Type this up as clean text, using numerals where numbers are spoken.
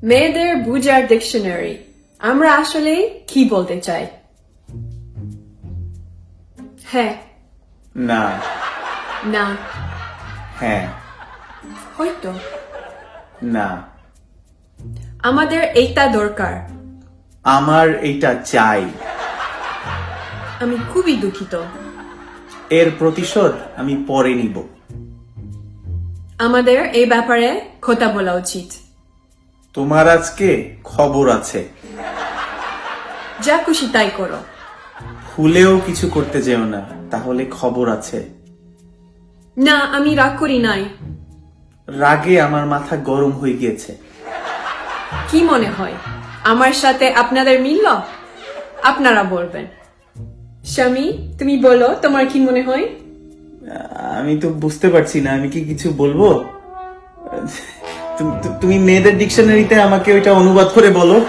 মেয়েদের বুঝার ডিকশনারি আমরা আসলে কি বলতে চাই? হ্যাঁ, না, না, হ্যাঁ, হয়তো। না, আমাদের এইটা দরকার। আমার এইটা চাই। আমি খুবই দুঃখিত। এর প্রতিশোধ আমি পরে নিব। আমাদের এই ব্যাপারে কথা বলা উচিত। তোমার আজকে খবর আছে। যা খুশি তাই করো। ভুলেও কিছু করতে যেও না, তাহলে খবর আছে। না, আমি রাগ করি নাই। রাগে আমার মাথা গরম হয়ে গিয়েছে। কি মনে হয় আমার সাথে আপনাদের মিলল? আপনারা বলবেন। স্বামী, তুমি বলো তোমার কি মনে হয়? আমি তো বুঝতে পারছি না, আমি কি কিছু বলবো? তুমি মেয়েদের ডিকশনারিতে আমাকে ওইটা অনুবাদ করে বলো।